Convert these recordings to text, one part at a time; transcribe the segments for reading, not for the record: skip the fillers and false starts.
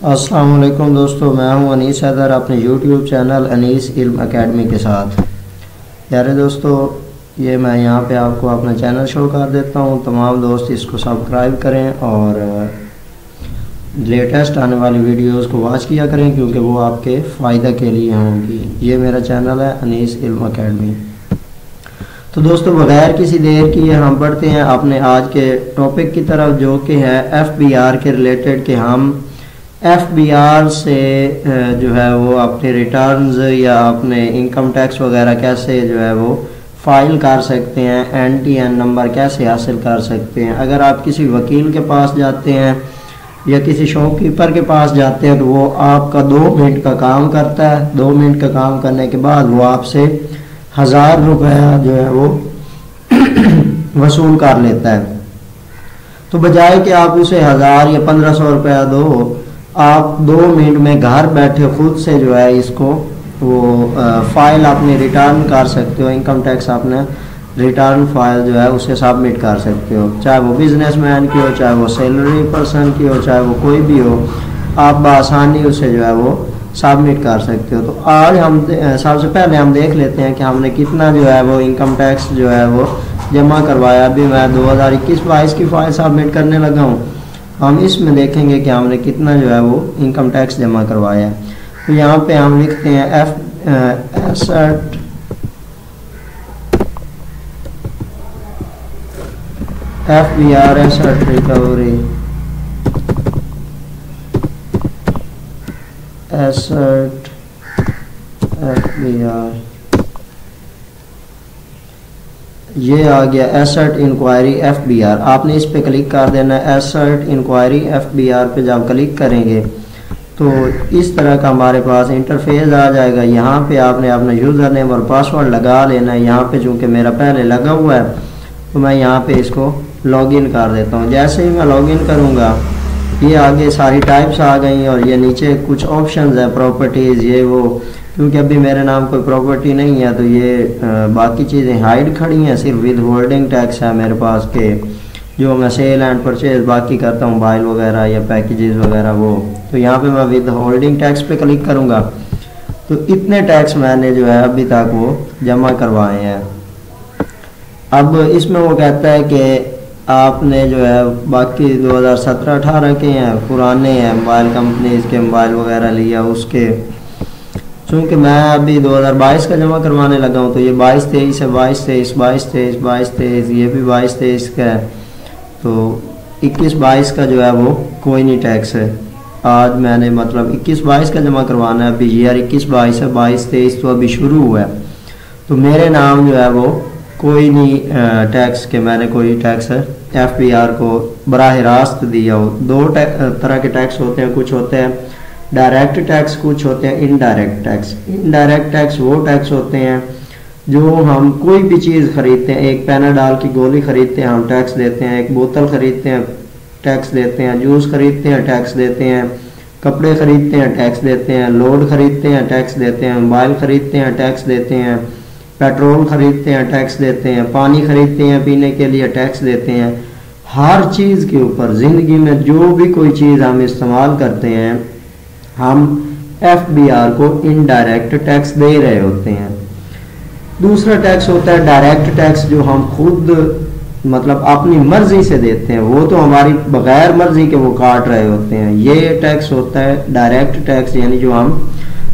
अस्सलाम वालेकुम दोस्तों, मैं हूं अनीस हैदर अपने YouTube चैनल अनीस इल्म एकेडमी के साथ। प्यारे दोस्तों, ये मैं यहाँ पे आपको अपना चैनल शो कर देता हूँ। तमाम दोस्त इसको सब्सक्राइब करें और लेटेस्ट आने वाली वीडियोस को वॉच किया करें, क्योंकि वो आपके फ़ायदे के लिए होंगी। ये मेरा चैनल है अनीस इल्म एकेडमी। तो दोस्तों, बगैर किसी देर की हम बढ़ते हैं अपने आज के टॉपिक की तरफ, जो कि है FBR के रिलेटेड कि हम FBR से जो है वो अपने रिटर्न्स या अपने इनकम टैक्स वगैरह कैसे जो है वो फाइल कर सकते हैं, NTN नंबर कैसे हासिल कर सकते हैं। अगर आप किसी वकील के पास जाते हैं या किसी शॉपकीपर के पास जाते हैं तो वो आपका 2 मिनट का काम करता है। 2 मिनट का काम करने के बाद वो आपसे 1000 रुपया जो है वो वसूल कर लेता है। तो बजाय कि आप उसे 1000 या 1500 रुपया दो, आप 2 मिनट में घर बैठे खुद से जो है इसको वो फाइल अपनी रिटर्न कर सकते हो। इनकम टैक्स अपने रिटर्न फाइल जो है उसे सबमिट कर सकते हो, चाहे वो बिजनेसमैन की हो, चाहे वो सैलरी पर्सन की हो, चाहे वो कोई भी हो, आप बआसानी उसे जो है वो सबमिट कर सकते हो। तो आज हम सबसे पहले हम देख लेते हैं कि हमने कितना जो है वो इनकम टैक्स जो है वो जमा करवाया। अभी मैं 2021-22 की फाइल सबमिट करने लगा हूँ। हम इसमें देखेंगे कि हमने कितना जो है वो इनकम टैक्स जमा करवाया है। तो यहाँ पे हम लिखते हैं asset FBR asset recovery, asset FBR, ये आ गया एसेट इंक्वायरी FBR। आपने इस पे क्लिक कर देना है। एसेट इंक्वायरी FBR पे जब क्लिक करेंगे तो इस तरह का हमारे पास इंटरफेस आ जाएगा। यहाँ पे आपने अपना यूज़र नेम और पासवर्ड लगा लेना है। यहाँ पे चूँकि मेरा पहले लगा हुआ है तो मैं यहाँ पे इसको लॉगिन कर देता हूँ। जैसे ही मैं लॉगिन करूँगा ये आगे सारी टाइप्स आ गई और ये नीचे कुछ ऑप्शंस है, प्रॉपर्टीज़, ये वो। क्योंकि अभी मेरे नाम कोई प्रॉपर्टी नहीं है तो ये बाकी चीज़ें हाइड खड़ी हैं। सिर्फ विद होल्डिंग टैक्स है मेरे पास के जो मैं सेल एंड परचेज बाकी करता हूँ, मोबाइल वगैरह या पैकेजेस वगैरह वो। तो यहाँ पे मैं विद होल्डिंग टैक्स पे क्लिक करूँगा तो इतने टैक्स मैंने जो है अभी तक वो जमा करवाए हैं। अब इसमें वो कहता है कि आपने जो है बाकी 2017-18 के हैं, पुराने हैं, मोबाइल कंपनीज के मोबाइल वगैरह लिया उसके। चूँकि मैं अभी 2022 का जमा करवाने लगा हूँ तो ये 22-23 है, 22-23, 22-23, 22-23, ये भी 22-23 का है। तो 21-22 का जो है वो कोई नहीं टैक्स है। आज मैंने मतलब 21-22 का जमा करवाना है। अभी ईयर 21-22 है, 22-23 तो अभी शुरू हुआ है। तो मेरे नाम जो है वो कोई नहीं टैक्स के, मैंने कोई टैक्स FBR को बराह रास्त दिया हो। 2 तरह के टैक्स होते हैं, कुछ होते हैं डायरेक्ट टैक्स, कुछ होते हैं इनडायरेक्ट टैक्स। इनडायरेक्ट टैक्स वो टैक्स होते हैं जो हम कोई भी चीज़ खरीदते हैं, एक पैनाडॉल की गोली खरीदते हैं हम टैक्स देते हैं, एक बोतल खरीदते हैं टैक्स देते हैं, जूस खरीदते हैं टैक्स देते हैं, कपड़े खरीदते हैं टैक्स देते हैं, लोड खरीदते हैं टैक्स देते हैं, मोबाइल खरीदते हैं टैक्स देते हैं, पेट्रोल खरीदते हैं टैक्स देते हैं, पानी खरीदते हैं पीने के लिए टैक्स देते हैं। हर चीज़ के ऊपर ज़िंदगी में जो भी कोई चीज़ हम इस्तेमाल करते हैं हम FBR को इनडायरेक्ट टैक्स दे रहे होते हैं। दूसरा टैक्स होता है डायरेक्ट टैक्स, जो हम खुद मतलब अपनी मर्जी से देते हैं, वो तो हमारी बगैर मर्जी के वो काट रहे होते हैं। ये टैक्स होता है डायरेक्ट टैक्स, यानी जो हम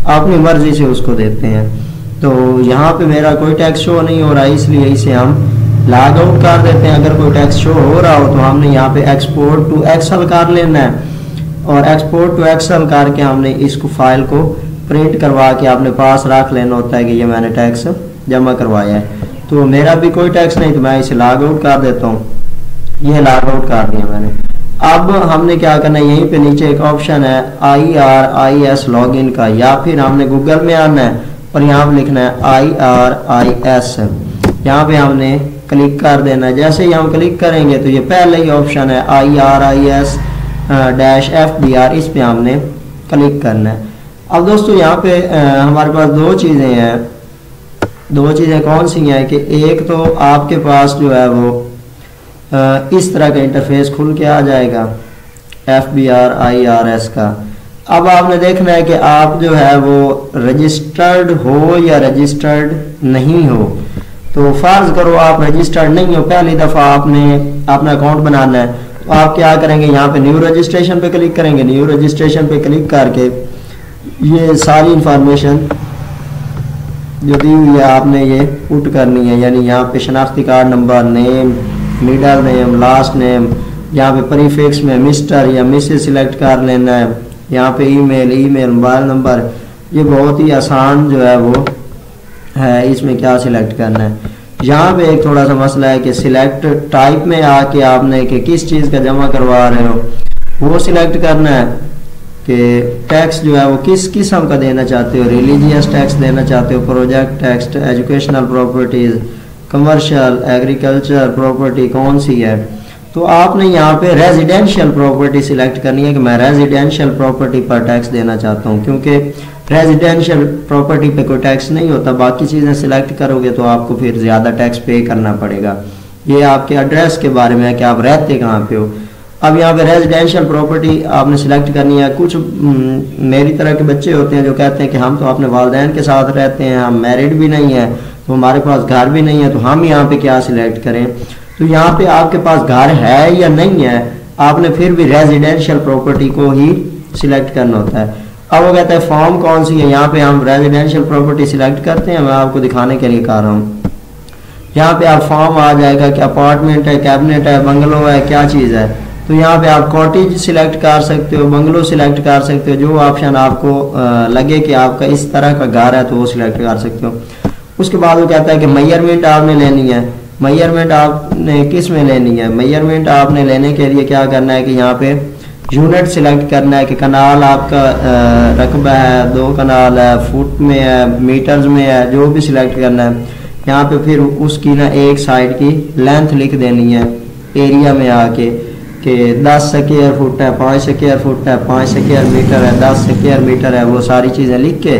अपनी मर्जी से उसको देते हैं। तो यहाँ पे मेरा कोई टैक्स शो नहीं हो रहा है, इसलिए इसे हम लॉग आउट कर देते हैं। अगर कोई टैक्स शो हो रहा हो तो हमने यहाँ पे एक्सपोर्ट टू एक्सेल कर लेना है और एक्सपोर्ट टू एक्सेल करके हमने इसको फाइल को प्रिंट करवा के अपने पास रख लेना होता है कि ये मैंने टैक्स जमा करवाया है। तो मेरा भी कोई टैक्स नहीं तो मैं इसे लॉग आउट कर देता हूँ। ये लॉग आउट कर दिया मैंने। अब हमने क्या करना है, यहीं पे नीचे एक ऑप्शन है IRIS लॉगिन का, या फिर हमने गूगल में आना है और यहाँ पे लिखना है IRIS। यहाँ पे हमने क्लिक कर देना है। जैसे ही हम क्लिक करेंगे तो ये पहले ही ऑप्शन है IRIS -FBR, इस पे हमने क्लिक करना है। अब दोस्तों यहाँ पे हमारे पास 2 चीज़ें हैं। 2 चीज़ें कौन सी हैं कि एक तो आपके पास जो है वो इस तरह का इंटरफेस खुल के आ जाएगा FBR IRS का। अब आपने देखना है कि आप जो है वो रजिस्टर्ड हो या रजिस्टर्ड नहीं हो। तो फर्ज करो आप रजिस्टर्ड नहीं हो, पहली दफ़ा आपने अपना अकाउंट बनाना है, तो आप क्या करेंगे, यहाँ पे न्यू रजिस्ट्रेशन पे क्लिक करेंगे। न्यू रजिस्ट्रेशन पे क्लिक करके ये सारी इंफॉर्मेशन जो दी हुई है आपने ये पुट करनी है, यानी यहाँ पे शनाख्ती card number, name, middle name, last name, यहाँ पे प्रीफिक्स में मिस्टर या मिसेस सिलेक्ट कर लेना है, यहाँ पे ईमेल, मोबाइल नंबर। ये बहुत ही आसान जो है वो है, इसमें क्या सिलेक्ट करना है। यहाँ पे एक थोड़ा सा मसला है कि सिलेक्ट टाइप में आके आपने कि किस चीज़ का जमा करवा रहे हो वो सिलेक्ट करना है कि टैक्स जो है वो किस किस्म का देना चाहते हो, रिलीजियस टैक्स देना चाहते हो, project tax, educational properties, commercial, agriculture property कौन सी है। तो आपने यहाँ पे रेजिडेंशियल प्रॉपर्टी सिलेक्ट करनी है कि मैं रेजिडेंशियल प्रॉपर्टी पर टैक्स देना चाहता हूँ, क्योंकि रेजिडेंशियल प्रॉपर्टी पे कोई टैक्स नहीं होता। बाकी चीज़ें सिलेक्ट करोगे तो आपको फिर ज़्यादा टैक्स पे करना पड़ेगा। ये आपके एड्रेस के बारे में है कि आप रहते कहाँ पे हो। अब यहाँ पे रेजिडेंशियल प्रॉपर्टी आपने सिलेक्ट करनी है। कुछ मेरी तरह के बच्चे होते हैं जो कहते हैं कि हम तो अपने वालिदैन के साथ रहते हैं, हम मैरिड भी नहीं है, तो हमारे पास घर भी नहीं है, तो हम यहाँ पे क्या सिलेक्ट करें। तो यहाँ पे आपके पास घर है या नहीं है, आपने फिर भी रेजिडेंशियल प्रॉपर्टी को ही सिलेक्ट करना होता है। अब वो कहता है फॉर्म कौन सी है, यहाँ पे हम रेजिडेंशियल प्रॉपर्टी सिलेक्ट करते हैं। मैं आपको दिखाने के लिए कह रहा हूँ। यहाँ पे आप फॉर्म आ जाएगा कि अपार्टमेंट है, कैबिनेट है, बंगलो है, क्या चीज़ है। तो यहाँ पे आप कॉटेज सिलेक्ट कर सकते हो, बंगलो सिलेक्ट कर सकते हो, जो ऑप्शन आपको लगे कि आपका इस तरह का घर है तो वो सिलेक्ट कर सकते हो। उसके बाद वो कहता है कि मेजरमेंट आपने लेनी है। मेजरमेंट आपने किस में लेनी है, मेजरमेंट आपने लेने के लिए क्या करना है कि यहाँ पे यूनिट सिलेक्ट करना है कि कनाल आपका रकबा है, 2 कनाल है, फुट में है, मीटर्स में है, जो भी सिलेक्ट करना है। यहाँ पे फिर उसकी ना एक साइड की लेंथ लिख देनी है एरिया में आके कि 10 स्क्वायर फुट है, 5 स्क्वायर फुट है, 5 स्क्वायर मीटर है, 10 स्क्वायर मीटर है। वो सारी चीज़ें लिख के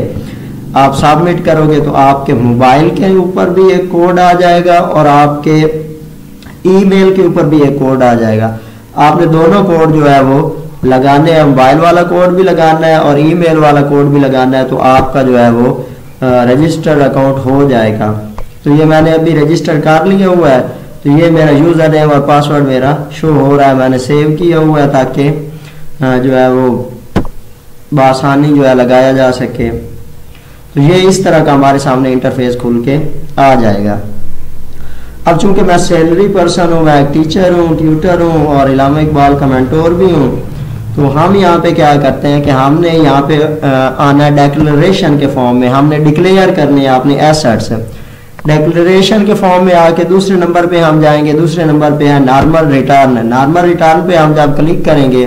आप सबमिट करोगे तो आपके मोबाइल के ऊपर भी एक कोड आ जाएगा और आपके ईमेल के ऊपर भी एक कोड आ जाएगा। आपने दोनों कोड जो है वो लगाने हैं, मोबाइल वाला कोड भी लगाना है और ईमेल वाला कोड भी लगाना है, तो आपका जो है वो रजिस्टर्ड अकाउंट हो जाएगा। तो ये मैंने अभी रजिस्टर कर लिया हुआ है। तो ये मेरा यूज़र नेम और पासवर्ड मेरा शो हो रहा है, मैंने सेव किया हुआ है ताकि जो है वो बआसानी जो है लगाया जा सके। तो ये इस तरह का हमारे सामने इंटरफेस खुल के आ जाएगा। अब चूंकि मैं सैलरी पर्सन हूँ, मैं टीचर हूँ, ट्यूटर हूँ और इलामा इकबाल का मेंटोर भी हूँ, तो हम यहाँ पे क्या करते हैं कि हमने यहाँ पे आना है डेक्लेरेशन के फॉर्म में, हमने डिक्लेयर करने हैं अपने एसेट्स। डिक्लेरेशन के फॉर्म में आके दूसरे नंबर पे हम जाएंगे। दूसरे नंबर पे है नॉर्मल रिटर्न। नॉर्मल रिटर्न पे हम जब क्लिक करेंगे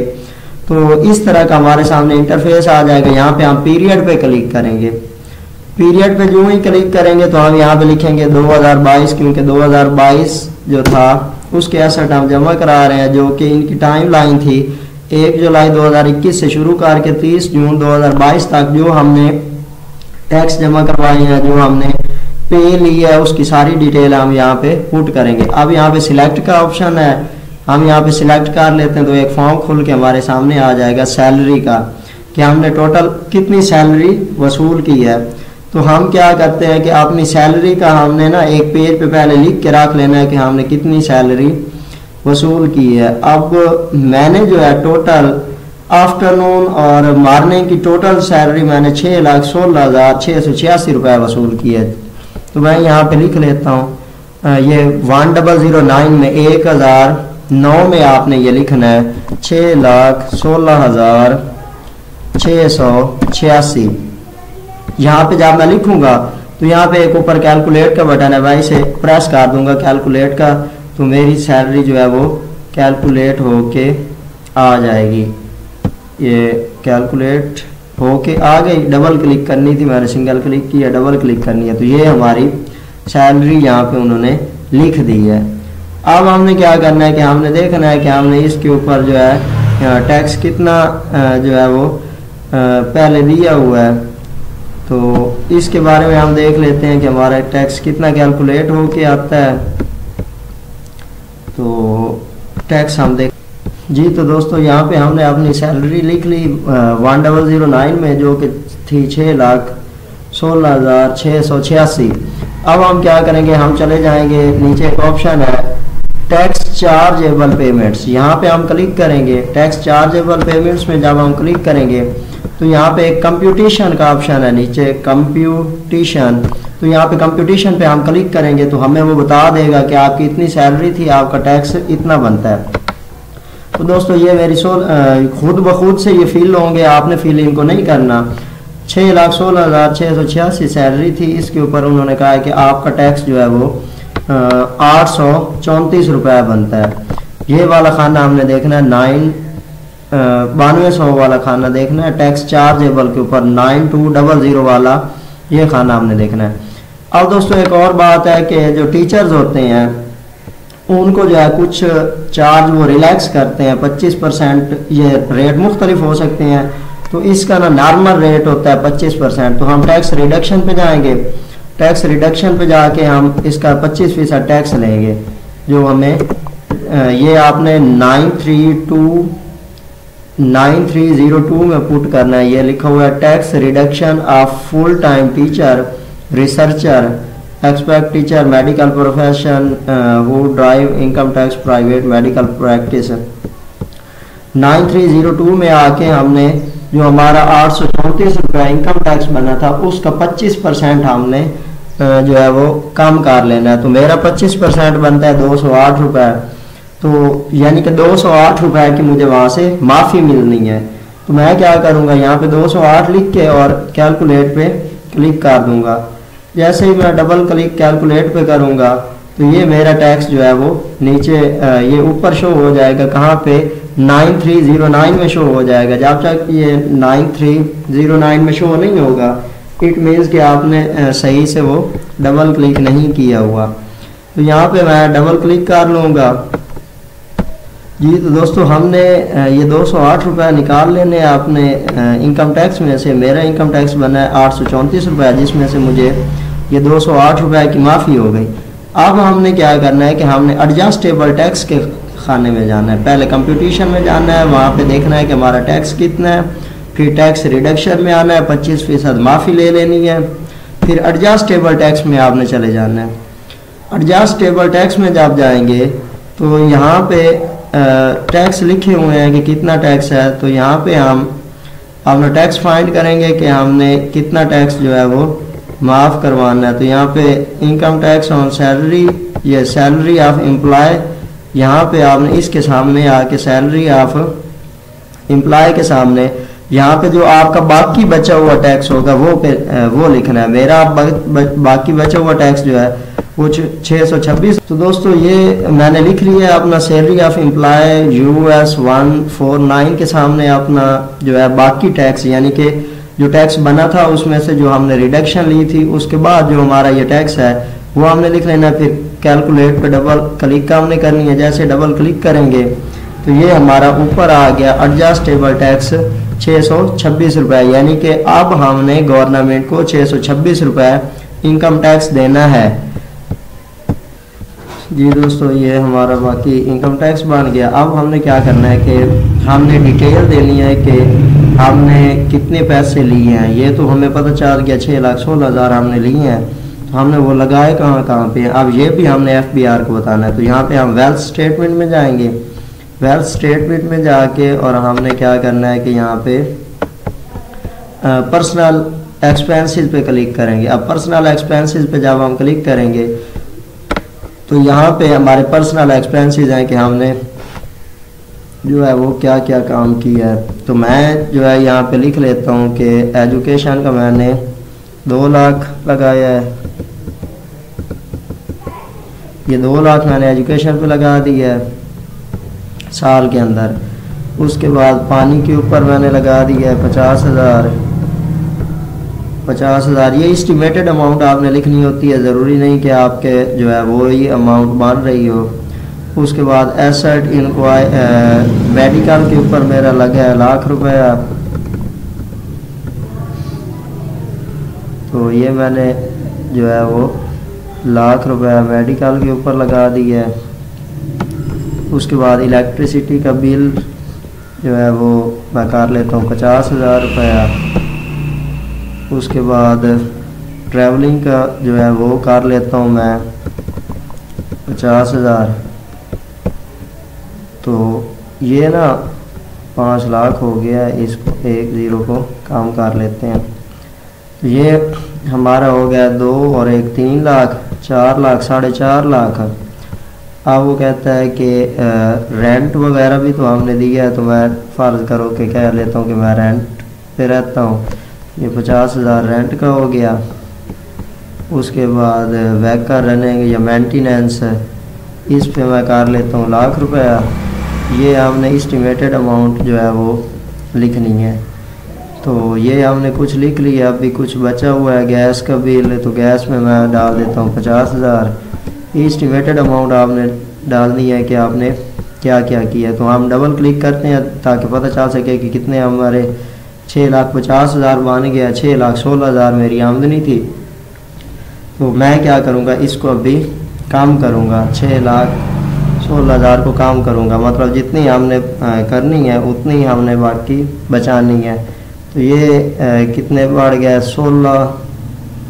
तो इस तरह का हमारे सामने इंटरफेस आ जाएगा। यहाँ पे हम पीरियड पे क्लिक करेंगे। पीरियड पे जो ही क्लिक करेंगे तो हम यहाँ पे लिखेंगे 2022, क्योंकि 2022 जो था उसके एसेट हम जमा करा रहे हैं, जो कि इनकी टाइम लाइन थी 1 जुलाई 2021 से शुरू करके 30 जून 2022 तक जो हमने टैक्स जमा करवाए हैं, जो हमने पे लिया है, उसकी सारी डिटेल हम यहाँ पे पुट करेंगे। अब यहाँ पे सिलेक्ट का ऑप्शन है, हम यहाँ पे सिलेक्ट कर लेते हैं तो एक फॉर्म खुल के हमारे सामने आ जाएगा सैलरी का, कि हमने टोटल कितनी सैलरी वसूल की है। तो हम क्या करते हैं कि अपनी सैलरी का हमने ना एक पेज पे पहले लिख के रख लेना है कि हमने कितनी सैलरी वसूल की है। अब मैंने जो है टोटल आफ्टरनून और मॉर्निंग की टोटल सैलरी मैंने 6,16,686 रुपये वसूल की है। तो मैं यहाँ पे लिख लेता हूँ, ये 1009 में 1009 में आपने ये लिखना है 6,16,686। यहाँ पे जब मैं लिखूंगा तो यहाँ पे एक ऊपर कैलकुलेट का बटन है, मैं इसे प्रेस कर दूंगा कैलकुलेट का, तो मेरी सैलरी जो है वो कैलकुलेट होके आ जाएगी। ये कैलकुलेट होके आ गई। डबल क्लिक करनी थी, मैंने सिंगल क्लिक किया, डबल क्लिक करनी है, तो ये हमारी सैलरी यहाँ पे उन्होंने लिख दी है। अब हमने क्या करना है कि हमने देखना है कि हमने इसके ऊपर जो है टैक्स कितना जो है वो पहले दिया हुआ है, तो इसके बारे में हम देख लेते हैं कि हमारा टैक्स कितना कैलकुलेट होके आता है। तो टैक्स हम देख जी तो दोस्तों यहाँ पे हमने अपनी सैलरी लिख ली 1009 में, जो कि थी 6,16,686। अब हम क्या करेंगे, हम चले जाएंगे, नीचे एक ऑप्शन है टैक्स चार्जेबल पेमेंट्स, यहाँ पे हम क्लिक करेंगे। टैक्स चार्जेबल पेमेंट्स में जब हम क्लिक करेंगे तो यहाँ पे एक कंप्यूटेशन का ऑप्शन है नीचे, कंप्यूटेशन। तो यहाँ पे कंप्यूटेशन पे हम क्लिक करेंगे तो हमें वो बता देगा कि आपकी इतनी सैलरी थी, आपका टैक्स इतना बनता है। तो दोस्तों ये मेरी खुद ब खुद से ये फिल होंगे, आपने फिल इनको नहीं करना। 6,16,686 सैलरी थी, इसके ऊपर उन्होंने कहा है कि आपका टैक्स जो है वो 834 रुपये बनता है। ये वाला खाना हमने देखना है 9200 वाला खाना देखना है, टैक्स चार्जेबल के ऊपर 9200 वाला ये खाना हमने देखना है। अब दोस्तों एक और बात है कि जो टीचर्स होते हैं उनको जो है कुछ चार्ज वो रिलैक्स करते हैं 25%, ये रेट मुख्तलिफ हो सकते हैं। तो इसका ना नॉर्मल रेट होता है 25%। तो हम टैक्स रिडक्शन पे जाएंगे, टैक्स रिडक्शन पे जाके हम इसका 25% टैक्स लेंगे, जो हमें ये आपने 9302 में पुट करना है। ये लिखा हुआ है tax reduction of full time teacher, researcher, expect teacher, medical profession who drive income tax, private medical practice. 9302 में आके हमने जो हमारा 834 रुपया इनकम टैक्स बना था उसका 25% हमने जो है वो कम कर लेना है। तो मेरा 25% बनता है 208 रुपये। तो यानी कि 208 रुपये की मुझे वहाँ से माफ़ी मिलनी है। तो मैं क्या करूँगा, यहाँ पे 208 लिख के और कैलकुलेट पे क्लिक कर दूँगा। जैसे ही मैं डबल क्लिक कैलकुलेट पे करूँगा तो ये मेरा टैक्स जो है वो नीचे ये ऊपर शो हो जाएगा, कहाँ पे 9309 में शो हो जाएगा। जब तक ये 9309 में शो नहीं होगा इट मीन्स कि आपने सही से वो डबल क्लिक नहीं किया हुआ। तो यहाँ पे मैं डबल क्लिक कर लूँगा। जी तो दोस्तों हमने ये 208 रुपये निकाल लेने अपने इनकम टैक्स में से। मेरा इनकम टैक्स बना है 834 रुपये, जिसमें से मुझे ये 208 रुपये की माफ़ी हो गई। अब हमने क्या करना है कि हमने एडजस्टेबल टैक्स के खाने में जाना है। पहले कंप्यूटेशन में जाना है, वहाँ पे देखना है कि हमारा टैक्स कितना है, फिर टैक्स रिडक्शन में आना है, 25% माफ़ी ले लेनी है, फिर एडजस्टेबल टैक्स में आपने चले जाना है। एडजस्टेबल टैक्स में जब जाएंगे तो यहाँ पे टैक्स लिखे हुए हैं कि कितना टैक्स है। तो यहाँ पे हम अपना टैक्स फाइंड करेंगे कि हमने कितना टैक्स जो है वो माफ़ करवाना है। तो यहाँ पे इनकम टैक्स ऑन सैलरी, ये सैलरी ऑफ एम्प्लॉय, यहाँ पे आपने इसके सामने आके सैलरी ऑफ एम्प्लॉय के सामने यहाँ पे जो आपका बाकी बचा हुआ टैक्स होगा वो लिखना है। मेरा बाकी बचा हुआ टैक्स जो है वो 626। तो दोस्तों ये मैंने लिख लिया है अपना सैलरी ऑफ एम्प्लॉय US 149 के सामने अपना जो है बाकी टैक्स, यानी कि जो टैक्स बना था उसमें से जो हमने रिडक्शन ली थी उसके बाद जो हमारा ये टैक्स है वो हमने लिख लेना। फिर कैलकुलेट पे डबल क्लिक हमने करनी है। जैसे डबल क्लिक करेंगे तो ये हमारा ऊपर आ गया एडजस्टेबल टैक्स 626 रुपये, यानी कि अब हमने गवर्नमेंट को 626 रुपये इनकम टैक्स देना है। जी दोस्तों ये हमारा बाकी इनकम टैक्स बन गया। अब हमने क्या करना है कि हमने डिटेल देनी है कि हमने कितने पैसे लिए हैं। ये तो हमें पता चल गया 6,16,000 हमने लिए हैं, तो हमने वो लगाए कहाँ पे। अब ये भी हमने FBR को बताना है। तो यहाँ पे हम वेल्थ स्टेटमेंट में जाएंगे। वेल्थ स्टेटमेंट में जाके और हमने क्या करना है कि यहाँ पे पर्सनल एक्सपेंसेस पे क्लिक करेंगे। अब पर्सनल एक्सपेंसेस पे जब हम क्लिक करेंगे तो यहाँ पे हमारे पर्सनल एक्सपेंसेस हैं कि हमने जो है वो क्या क्या काम किया है। तो मैं जो है यहाँ पे लिख लेता हूँ कि एजुकेशन का मैंने 2 लाख लगाया है। ये 2 लाख मैंने एजुकेशन पे लगा दिया है साल के अंदर। उसके बाद पानी के ऊपर मैंने लगा दिया है 50,000। ये एस्टिमेटेड अमाउंट आपने लिखनी होती है, ज़रूरी नहीं कि आपके जो है वो ही अमाउंट बन रही हो। उसके बाद एसेट मेडिकल के ऊपर मेरा लगा है 1,00,000 रुपया। तो ये मैंने जो है वो 1,00,000 रुपया मेडिकल के ऊपर लगा दिया है। उसके बाद इलेक्ट्रिसिटी का बिल जो है वो मैं कर लेता हूँ 50,000 रुपया। उसके बाद ट्रैवलिंग का जो है वो कर लेता हूँ मैं 50,000। तो ये ना 5 लाख हो गया, इसको 1 ज़ीरो को कम कर लेते हैं। तो ये हमारा हो गया 2 और 1 3 लाख, 4 लाख, 4.5 लाख। अब वो कहता है कि रेंट वगैरह भी तो हमने दिया है, तो मैं फ़र्ज़ करो कि कह लेता हूँ कि मैं रेंट पे रहता हूँ। ये 50,000 रेंट का हो गया। उसके बाद वैका रनिंग या मेंटेनेंस, इस पे मैं कर लेता हूँ लाख रुपया। ये हमने इस्टीमेटेड अमाउंट जो है वो लिखनी है। तो ये हमने कुछ लिख लिया, अभी कुछ बचा हुआ है गैस का बिल, तो गैस में मैं डाल देता हूँ 50,000। इस्टीमेटेड अमाउंट आपने डालनी है कि आपने क्या क्या किया। तो हम डबल क्लिक करते हैं ताकि पता चल सके कि कितने हमारे 6,50,000 बन गया। 6,16,000 मेरी आमदनी थी। तो मैं क्या करूँगा, इसको अभी कम करूँगा, 6,16,000 को कम करूँगा, मतलब जितनी हमने करनी है उतनी हमने बाकी बचानी है। तो ये कितने बढ़ गया, 16,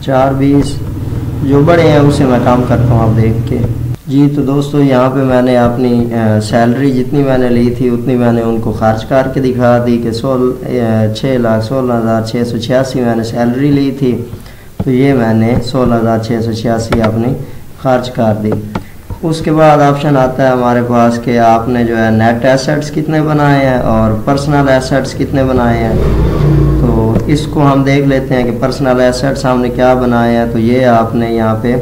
4, 20, जो बड़े हैं उसे मैं काम करता हूँ आप देख के। जी तो दोस्तों यहाँ पे मैंने अपनी सैलरी जितनी मैंने ली थी उतनी मैंने उनको खर्च करके दिखा दी कि 6,16,686 मैंने सैलरी ली थी। तो ये मैंने 16,686 अपनी खर्च कर दी। उसके बाद ऑप्शन आता है हमारे पास कि आपने जो है नेट एसेट्स कितने बनाए हैं और पर्सनल एसेट्स कितने बनाए हैं। तो इसको हम देख लेते हैं कि पर्सनल एसेट्स हमने क्या बनाए हैं। तो ये आपने यहाँ पे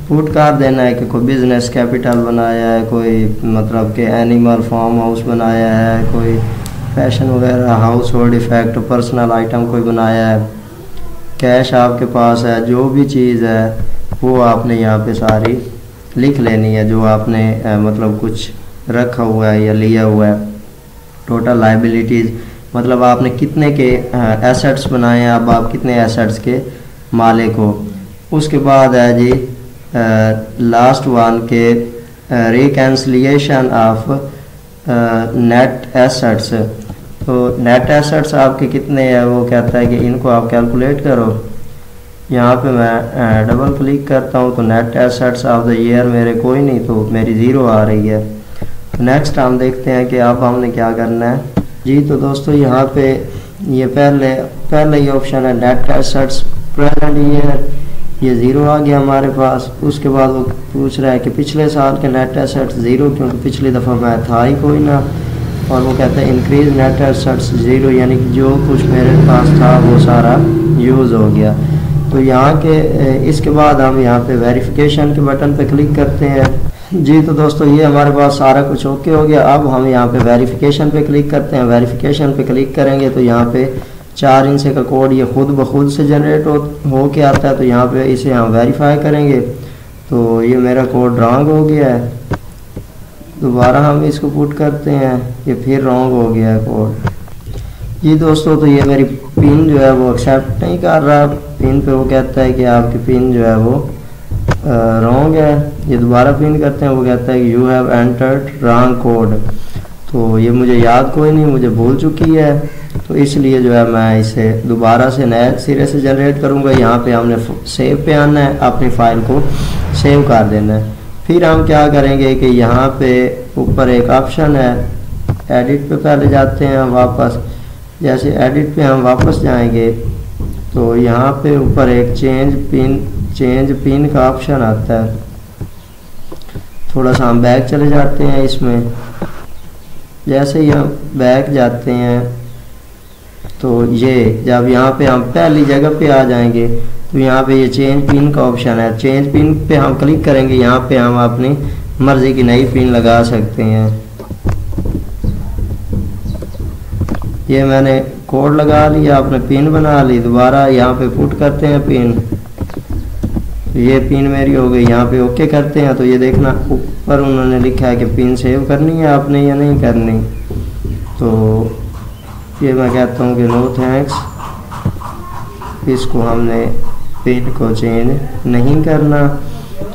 पुट कर देना है कि कोई बिजनेस कैपिटल बनाया है, कोई मतलब कि एनिमल फार्म हाउस बनाया है, कोई फैशन वगैरह house hold effect personal item कोई बनाया है, कैश आपके पास है, जो भी चीज़ है वो आपने यहाँ पे सारी लिख लेनी है जो आपने मतलब कुछ रखा हुआ है या लिया हुआ है। टोटल लाइबिलिटीज़ मतलब आपने कितने के एसेट्स बनाए हैं, अब आप कितने एसेट्स के मालिक हो। उसके बाद है जी लास्ट वन के रिकैंसिलिएशन ऑफ नेट एसेट्स। तो नेट एसेट्स आपके कितने हैं, वो कहता है कि इनको आप कैलकुलेट करो। यहाँ पे मैं डबल क्लिक करता हूँ तो net assets of the year मेरे कोई नहीं, तो मेरी ज़ीरो आ रही है। नेक्स्ट हम देखते हैं कि अब हमने क्या करना है। जी तो दोस्तों यहाँ पे ये पहले ही ऑप्शन है नेट एसेट्स प्रेजेंट ईयर, ये ज़ीरो आ गया हमारे पास। उसके बाद वो पूछ रहा है कि पिछले साल के नेट एसेट्स ज़ीरो, क्योंकि पिछली दफ़ा मैं था ही कोई ना। और वो कहता है इंक्रीज नेट एसेट्स ज़ीरो, यानी कि जो कुछ मेरे पास था वो सारा यूज़ हो गया। तो यहाँ के इसके बाद हम यहाँ पे वेरिफिकेशन के बटन पे क्लिक करते हैं। जी तो दोस्तों ये हमारे पास सारा कुछ ओके हो गया। अब हम यहाँ पे वेरिफिकेशन पे क्लिक करते हैं। वेरिफिकेशन पे क्लिक करेंगे तो यहाँ पे 4 इंच का कोड ये खुद ब खुद से जनरेट हो के आता है। तो यहाँ पे इसे हम वेरीफाई करेंगे। तो ये मेरा कोड रॉन्ग हो गया है, दोबारा हम इसको पुट करते हैं, ये फिर रॉन्ग हो गया है कोड। जी दोस्तों तो ये मेरी पिन जो है वो एक्सेप्ट नहीं कर रहा। पिन पे वो कहता है कि आपकी पिन जो है वो रॉन्ग है। ये दोबारा पिन करते हैं, वो कहता है कि you have entered wrong code. तो ये मुझे याद कोई नहीं, मुझे भूल चुकी है। तो इसलिए जो है मैं इसे दोबारा से नए सिरे से जनरेट करूँगा। यहाँ पे हमने सेव पे आना है, अपनी फ़ाइल को सेव कर देना है। फिर हम क्या करेंगे कि यहाँ पे ऊपर एक ऑप्शन है एडिट पे पहले जाते हैं हम वापस। जैसे एडिट पे हम वापस जाएंगे तो यहाँ पे ऊपर एक चेंज पिन का ऑप्शन आता है। थोड़ा सा हम बैक चले जाते हैं इसमें। जैसे ही हम बैक जाते हैं तो ये जब यहाँ पे हम पहली जगह पे आ जाएंगे तो यहाँ पे ये चेंज पिन का ऑप्शन है। चेंज पिन पे हम क्लिक करेंगे। यहाँ पे हम अपनी मर्जी की नई पिन लगा सकते हैं। ये मैंने कोड लगा लिया, आपने पिन बना ली। दोबारा यहाँ पे पुट करते हैं पिन, ये पिन मेरी हो गई। यहाँ पे ओके करते हैं तो ये देखना ऊपर उन्होंने लिखा है कि पिन सेव करनी है आपने या नहीं करनी। तो ये मैं कहता हूँ कि नो थैंक्स, इसको हमने पिन को चेंज नहीं करना।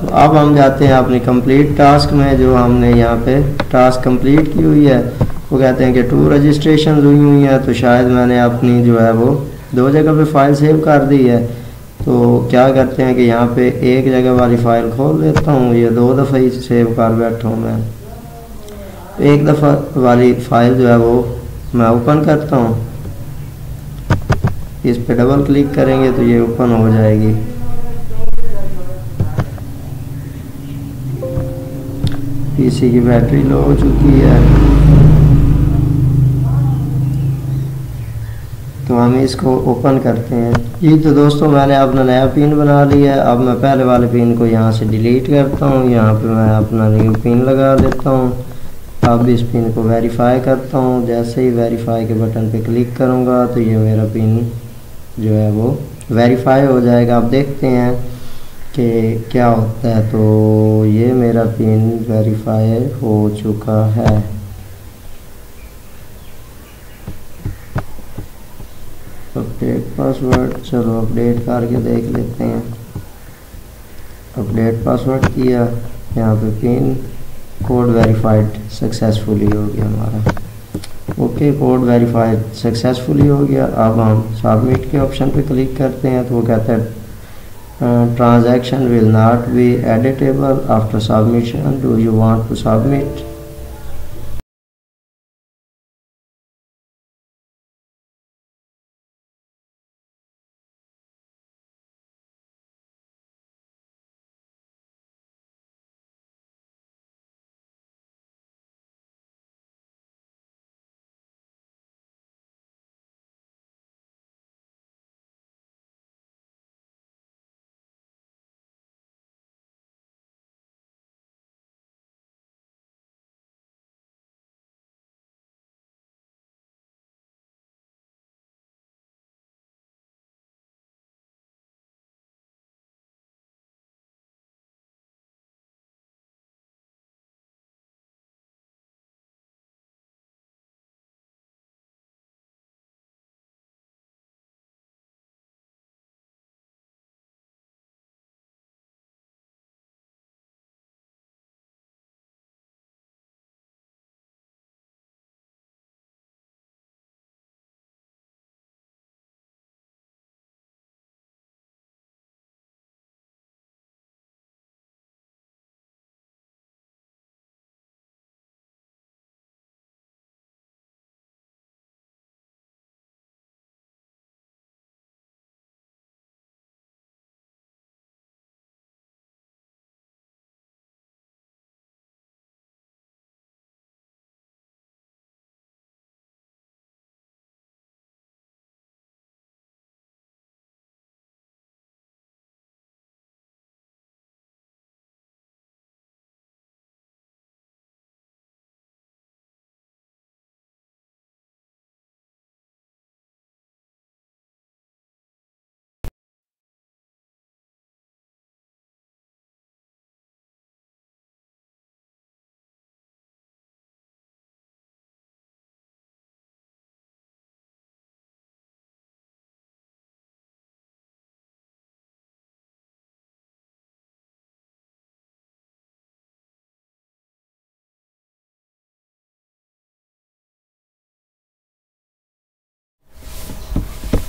तो अब हम जाते हैं अपनी कंप्लीट टास्क में, जो हमने यहाँ पे टास्क कंप्लीट की हुई है। वो कहते हैं कि 2 रजिस्ट्रेशन हुई हैं, तो शायद मैंने अपनी जो है वो 2 जगह पे फाइल सेव कर दी है। तो क्या करते हैं कि यहाँ पे एक जगह वाली फ़ाइल खोल लेता हूँ, ये 2 दफ़ा ही सेव कर बैठा हूँ मैं। एक दफ़ा वाली फ़ाइल जो है वो मैं ओपन करता हूँ, इस पे डबल क्लिक करेंगे तो ये ओपन हो जाएगी। पीसी की बैटरी लो हो चुकी है, तो हम इसको ओपन करते हैं। जी तो दोस्तों, मैंने अपना नया पिन बना लिया है। अब मैं पहले वाले पिन को यहाँ से डिलीट करता हूँ, यहाँ पे मैं अपना न्यू पिन लगा देता हूँ। अब इस पिन को वेरीफाई करता हूँ। जैसे ही वेरीफाई के बटन पे क्लिक करूँगा तो ये मेरा पिन जो है वो वेरीफाई हो जाएगा। अब देखते हैं कि क्या होता है। तो ये मेरा पिन वेरीफाई हो चुका है। अपडेट पासवर्ड, चलो अपडेट करके देख लेते हैं। अपडेट पासवर्ड किया, यहाँ पे पिन कोड वेरीफाइड सक्सेसफुली हो गया हमारा। ओके, कोड वेरीफाइड सक्सेसफुली हो गया। अब हम सबमिट के ऑप्शन पे क्लिक करते हैं, तो वो कहता है transaction will not be editable after submission, do you want to submit.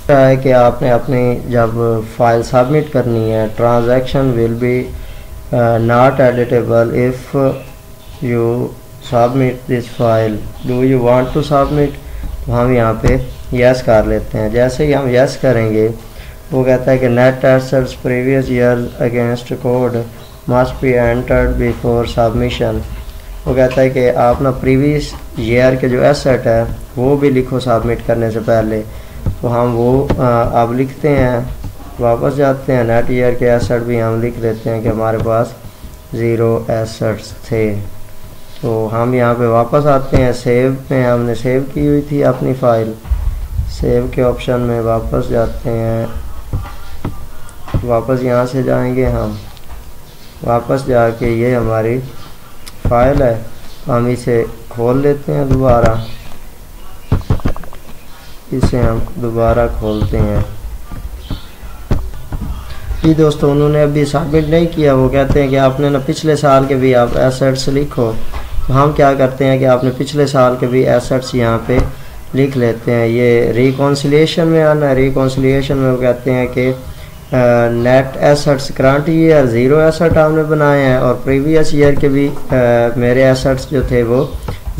है कि आपने अपनी जब फाइल सबमिट करनी है, transaction will be not editable if you submit this file, do you want to submit. तो हम यहाँ पे यस कर लेते हैं। जैसे ही हम यस करेंगे, वो कहता है कि net assets previous year against code must be entered before submission. वो कहता है कि आप ना प्रीवियस ईयर के जो एसेट है वो भी लिखो सबमिट करने से पहले। तो हम वो अब लिखते हैं, वापस जाते हैं, नेट ईयर के एसेट भी हम लिख लेते हैं कि हमारे पास 0 एसेट्स थे। तो हम यहाँ पे वापस आते हैं, सेव में हमने सेव की हुई थी अपनी फ़ाइल, सेव के ऑप्शन में वापस जाते हैं। वापस यहाँ से जाएंगे, हम वापस जाके ये हमारी फ़ाइल है, हम इसे खोल लेते हैं दोबारा। इसे हम दोबारा खोलते हैं। जी दोस्तों, उन्होंने अभी सबमिट नहीं किया। वो कहते हैं कि आपने ना पिछले साल के भी आप एसेट्स लिखो। तो हम क्या करते हैं कि आपने पिछले साल के भी एसेट्स यहाँ पे लिख लेते हैं। ये रिकॉन्सिलिएशन में आना है। रिकॉन्सिलिएशन में वो कहते हैं कि net assets current year 0 asset हमने बनाए हैं, और प्रीवियस ईयर के भी मेरे एसेट्स जो थे वो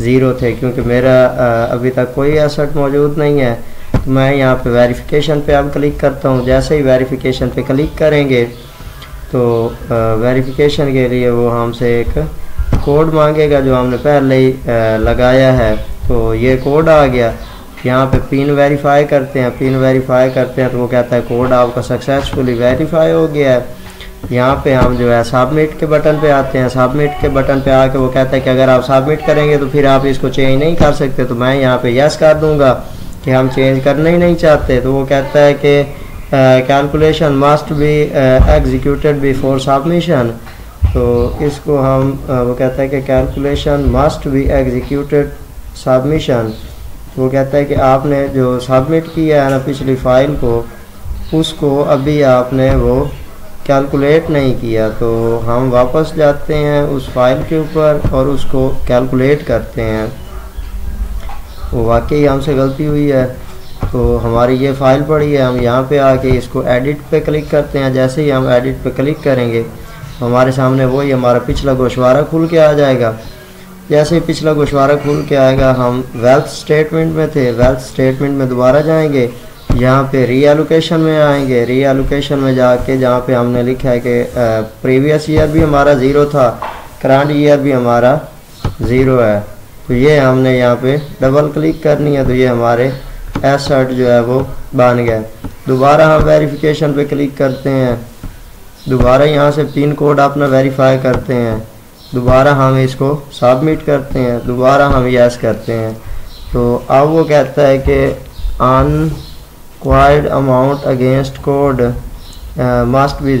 0 थे, क्योंकि मेरा अभी तक कोई एसेट मौजूद नहीं है। तो मैं यहाँ पे वेरिफिकेशन पे अब क्लिक करता हूँ। जैसे ही वेरिफिकेशन पे क्लिक करेंगे तो वेरिफिकेशन के लिए वो हमसे एक कोड मांगेगा जो हमने पहले ही लगाया है। तो ये कोड आ गया। यहाँ पे पिन वेरीफाई करते हैं। पिन वेरीफाई करते हैं तो वो कहता है कोड आपका सक्सेसफुली वेरीफाई हो गया है। यहाँ पे हम जो है सबमिट के बटन पे आते हैं। सबमिट के बटन पे आके वो कहता है कि अगर आप सबमिट करेंगे तो फिर आप इसको चेंज नहीं कर सकते। तो मैं यहाँ पे यस कर दूंगा कि हम चेंज करना ही नहीं चाहते। तो वो कहता है कि calculation must be executed before submission. तो इसको हम वो कहता है कि calculation must be executed submission. वो कहता है कि आपने जो सबमिट किया है ना पिछली फाइल को, उसको अभी आपने वो कैलकुलेट नहीं किया। तो हम वापस जाते हैं उस फाइल के ऊपर और उसको कैलकुलेट करते हैं। वो वाकई हमसे गलती हुई है। तो हमारी ये फाइल पड़ी है। हम यहाँ पे आके इसको एडिट पे क्लिक करते हैं। जैसे ही हम एडिट पे क्लिक करेंगे तो हमारे सामने वही हमारा पिछला गोशवारा खुल के आ जाएगा। जैसे ही पिछला गोशवारा खुल के आएगा, हम वेल्थ स्टेटमेंट में थे। वेल्थ स्टेटमेंट में दोबारा जाएंगे। यहाँ पे रीएलोकेशन में आएंगे। रीएलोकेशन में जाके जहाँ पे हमने लिखा है कि प्रीवियस ईयर भी हमारा 0 था, करंट ईयर भी हमारा 0 है। तो ये हमने यहाँ पे डबल क्लिक करनी है। तो ये हमारे एसेट जो है वो बन गया। दोबारा हम वेरिफिकेशन पे क्लिक करते हैं। दोबारा यहाँ से पिन कोड अपना वेरीफाई करते हैं। दोबारा हम इसको सबमिट करते हैं। दोबारा हम यस करते हैं। तो अब वो कहता है कि unacquired amount against code must B